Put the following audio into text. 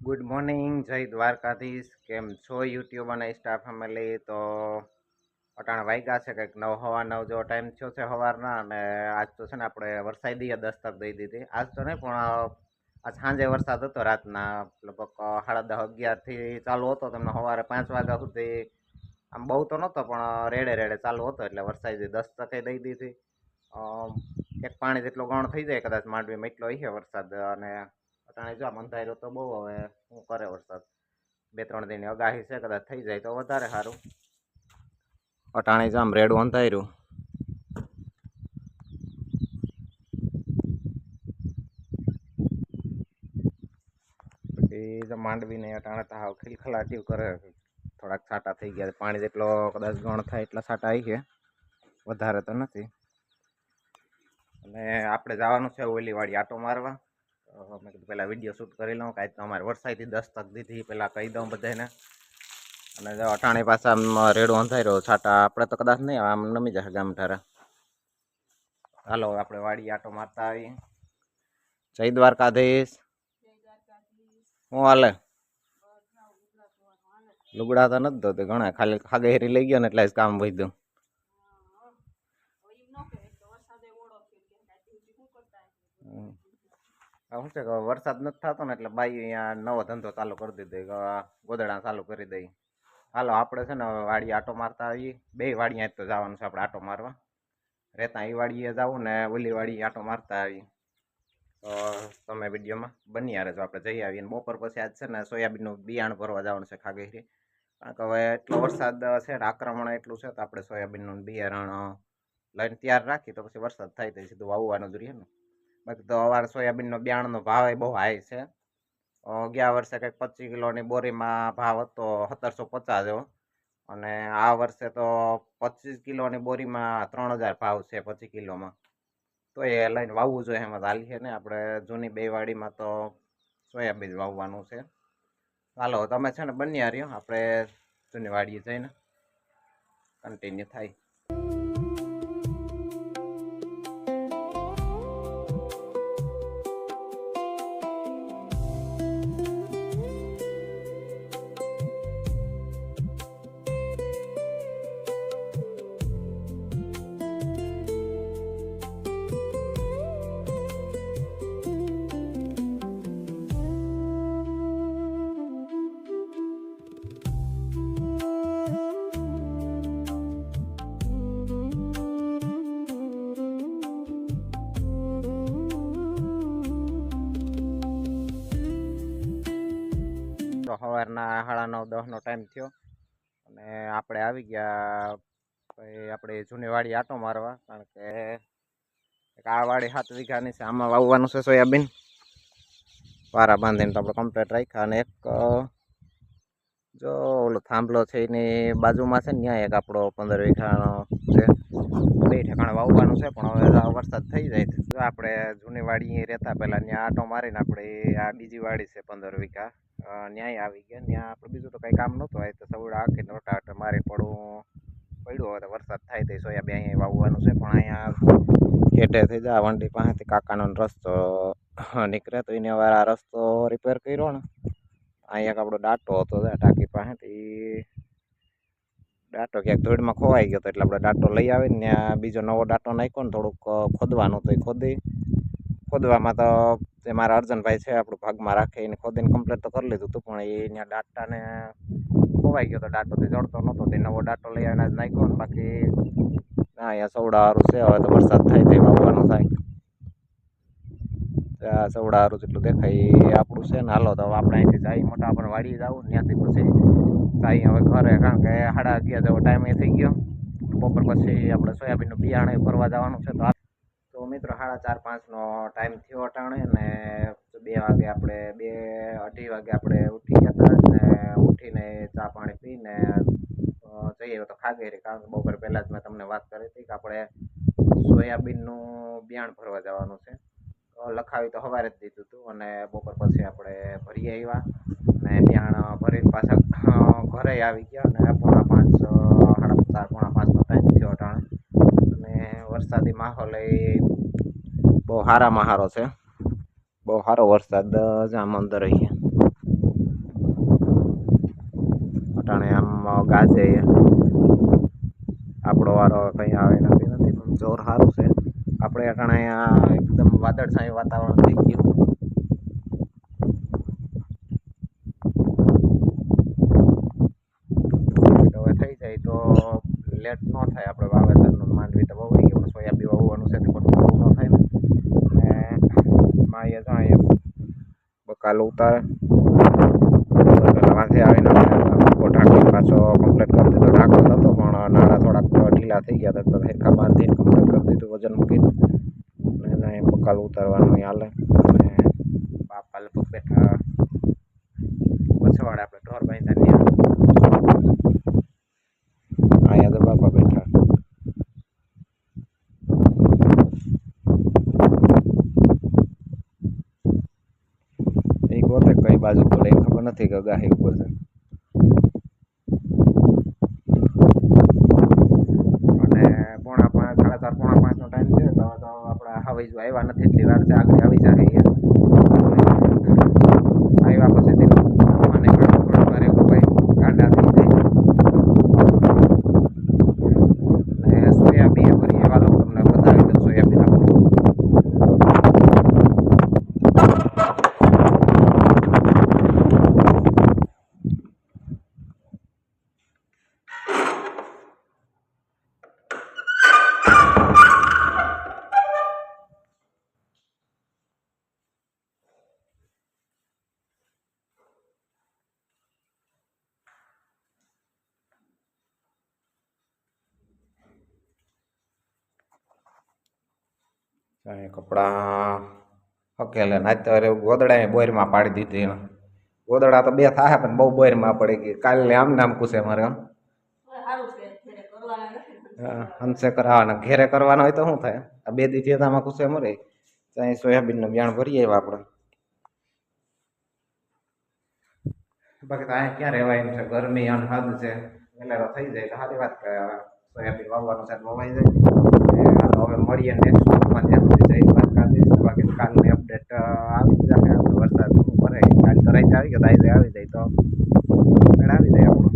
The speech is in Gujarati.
ગુડ મોર્નિંગ, જય દ્વારકાધીશ. કેમ છો યુટ્યુબ અને સ્ટાફ ફેમિલી? તો અટાણા વાગ્યા છે કંઈક 9:15 જેવો ટાઈમ થયો છે સવારના. અને આજ તો છે ને આપણે વરસાદી દસ્તક દઈ દીધી. આજ તો નહીં પણ આજ સાંજે વરસાદ હતો રાતના લગભગ 10:30-11થી ચાલુ હતો. તમને સવારે 5 વાગ્યા સુધી આમ બહુ તો નહોતો પણ રેડે રેડે ચાલુ હતો. એટલે વરસાદી દસ્તકે દઈ દીધી. એક પાણી જેટલો ગણ થઈ જાય કદાચ માંડવીમાં એટલો છે વરસાદ. અને અટાણે જો મંધાયરો તો બહુ, હવે શું કરે વરસાદ. 2-3 દિનની આગાહી છે, કદાચ થઈ જાય તો વધારે સારું. અટાણે જ આમ રેડું અંધાર્યું. પછી માંડવીને અટાણે તો હાવ ખિલખલાટ્યું કરે. થોડાક છાંટા થઈ ગયા. પાણી જેટલો કદાચ ગણ થાય એટલા છાંટા આવી છે, વધારે તો નથી. અને આપણે જવાનું છે ઓલી વાળી આટો મારવા. મેં કીધું પહેલાં વિડીયો શૂટ કરી લઉં. કાંઈ તો અમારે વરસાદથી દસ્તક દીધી પહેલાં કહી દઉં બધાને. અને જો અટાણી પાછા આમ રેડું અંધાર્યો છાંટા આપણે તો કદાચ નહીં આમ નમી જશે ગામ ઠારા. હાલો આપણે વાડી આટો મારતા આવીએ. જય દ્વારકાધીશ. શું હાલે? લુગડા તો નથી ધોતી ઘણા, ખાલી ખાગેરી લઈ ગયો ને એટલે જ કામ વધ્યું. શું છે કે વરસાદ નથી થતો ને એટલે બાઈ અહીંયા નવો ધંધો ચાલુ કરી દીધો, ગોદડા ચાલુ કરી દઈ. હાલો આપણે છે ને વાડી આટો મારતા આવીએ. બે વાડી આજ તો જવાનું છે આપણે આટો મારવા. રહેતા એ વાડીએ જવું ને ઓલી વાડી આટો મારતા આવીએ. તો તમે વિડીયોમાં બન્યા રહેજો. આપણે જઈ આવીએ. બપોર પછી આજ છે ને સોયાબીનનું બિયાણ ભરવા જવાનું છે ખાગેરી. કારણ કે હવે એટલો વરસાદ છે, આક્રમણ એટલું છે તો આપણે સોયાબીનનું બિયારણ લઈને તૈયાર રાખી તો પછી વરસાદ થાય તો સીધું વાવવાનું જ રહીએ ને. બાકી તો અમારે સોયાબીનનો બિયારણનો ભાવ બહુ હાઈ છે. ગયા વર્ષે કંઈક 25 કિલોની બોરીમાં ભાવ હતો 1750 જેવો. અને આ વર્ષે તો 25 કિલોની બોરીમાં 3000 ભાવ છે 25 કિલોમાં. તો એ લઈને વાવવું જોઈએ. એમાં હાલીએ ને આપણે જૂની બે વાડીમાં તો સોયાબીન વાવવાનું છે. ચાલો તમે છે ને બન્યા રહ્યો, આપણે જૂની વાડીએ જઈને કન્ટિન્યુ થાય. સવારના 9:30-10નો ટાઈમ થયો અને આપણે આવી ગયા આપણે જૂની વાડી આટો મારવા. કારણ કે આ વાડી 7 વીઘાની છે, આમાં વાવવાનું છે સોયાબીન. વારા બાંધીને તો આપણે કમ્પ્લીટ રાખ્યા. અને એક જો ઓલો થાંભલો છે એની બાજુમાં છે ને ત્યાં એક આપણો 15 વીઘાનો છે, 2 ઠેકાણે વાવવાનું છે. પણ હવે વરસાદ થઈ જાય તો આપણે જૂની વાડી રહેતા પહેલાં ત્યાં આટો મારીને આપણે આ બીજી વાડી છે 15 વીઘા ન્યાય આવી ગયા. ત્યાં આપણે બીજું તો કંઈ કામ નહોતું. હોય તો સવડા આખીને રોટાટ મારી પડવું પડ્યું. હવે તો વરસાદ થાય તો સોયાબીન અહીંયા વાવવાનું છે. પણ અહીંયા હેઠે થઈ જાય વંડી પાસેથી કાકાનો રસ્તો નીકળે તો એને હવે આ રસ્તો રિપેર કર્યો ને. અહીંયા એક આપણો ડાટો હતો ટાંકી પાસેથી, ડાટો ક્યાંક ધૂળમાં ખોવાઈ ગયો હતો એટલે આપણે ડાટો લઈ આવીને ત્યાં બીજો નવો ડાટો નાખ્યો ને થોડુંક ખોદવાનું તો એ ખોદવામાં તો જે મારા અર્જનભાઈ છે આપણું ભાગમાં રાખે એને ખોદીને કમ્પ્લીટ તો કરી લીધું હતું. પણ એ ત્યાં ડાટાને ખોવાઈ ગયો તો ડાટોથી જડતો નહોતો તે નવો ડાટો લઈ આવીને જ નાખ્યો ને. બાકી અહીંયા સવડાવાળું છે. હવે તો વરસાદ થાય તો વાવવાનું થાય. ત્યાં સવડાવાળું જેટલું દેખાય એ આપણું છે ને. હાલો તો હવે આપણે અહીંથી જાય મોટા આપણે વાડીએ જવું ને ત્યાંથી પછી જાય હવે ઘરે. કારણ કે 11:30 જેવો ટાઈમ એ થઈ ગયો. બપોર પછી આપણે સોયાબીનનું બિયારણ ભરવા જવાનું છે. તો મિત્રો 4:30-5નો ટાઈમ થયો અટાણે ને 2 વાગે આપણે 2-2:30 વાગે આપણે ઉઠી ગયા હતા. ને ઉઠીને ચા પાણી પીને જઈએ તો ખાગેરી. કારણ કે બપોર પહેલાં જ મેં તમને વાત કરી હતી કે આપણે સોયાબીનનું બિયારણ ભરવા જવાનું છે. લખાવી તો સવારે જ દીધું હતું અને બપોર પછી આપણે ભરી આવ્યા ને બિયારણ ભરીને પાછા ઘરે આવી ગયા. અને 4:45 4:45નો ટાઈમ થયો અટાણે. અને વરસાદી માહોલ એ બહુ સારામાં સારો છે. બહુ સારો વરસાદ જ આમ અંદર અહીંયા ગાજે આપણો વારો કંઈ આવે નથી પણ જોર સારું છે. આપણે અટાણે અહીંયા એકદમ વાદળછાયું વાતાવરણ થઈ ગયું. હવે થઈ જાય તો લેટ ન થાય આપણે વાવેતરનું. માંડવી તો વવાઈ ગયું, સોયાબીન વાવવાનું છે તો ખોટું ન થાય ને. માઈએ જો અહીંયા બકાલો ઉતારે વાંધે આવીને ઢાંકો પાછો કમ્પ્લીટ કરી દીધો. ઢાંકો થતો પણ નાળા થોડાક ઢીલા થઈ ગયા હતા તો હેરખા બાંધીને કમ્પ્લીટ કરી દીધું વજન મૂકીને. અને બકાલો ઉતારવાનું હાલે. અને બાપા લગભગ બેઠા પછવાડે આપણે ઢોર બાંધ્યા અહીંયા તો બાપા બેઠા. એક વખતે કઈ બાજુ પડે ખબર નથી કે ગાહી ઉપર છે. અને પોણા 5 સાડા 4 પોણા 5 નો ટાઈમ છે તો આપણા હવાઈ જો આવ્યા નથી એટલી વાર છે. આગળ આવી જાય આવ્યા પછી મને થોડી વાર એવું કોઈ ગાંડા થઈ જાય. અને સોયાબીન ભરી એવા લોકો તમને બતાવી દઉં. સોયાબીન આપણું કપડાં હકેલે અત્યારે ગોદડા બોરમાં પાડી દીધી એને. ગોદડા તો 2 થાય પણ બહુ બોરમાં પડી ગઈ. કાલે આમ નામ પૂછે મારે આમ હંસે કરાવવાના ઘેરે કરવાના હોય તો શું થાય? આ 2 દી થયામાં પૂછે મરે. ત્યાં સોયાબીનનું વ્યાણ ભરી આવ્યા આપણે. બાકી તો અહીંયા ક્યાં રહેવાય એમ છે. ગરમી અને હદ છે. વેલેરો થઈ જાય તો સારી વાત કે સોયાબીન વાવવાનું છે વવાઈ જાય. હવે મળીએ નેક્સ્ટ વ્લોગમાં. ત્યાં સુધી જઈ દ્વારકા દઈશ. બાકી કાલની અપડેટ આવી જ જાય. વરસાદ ભરે કાલ તો રાઈતે આવી ગયો, આજે આવી જાય તો આવી જાય આપણું.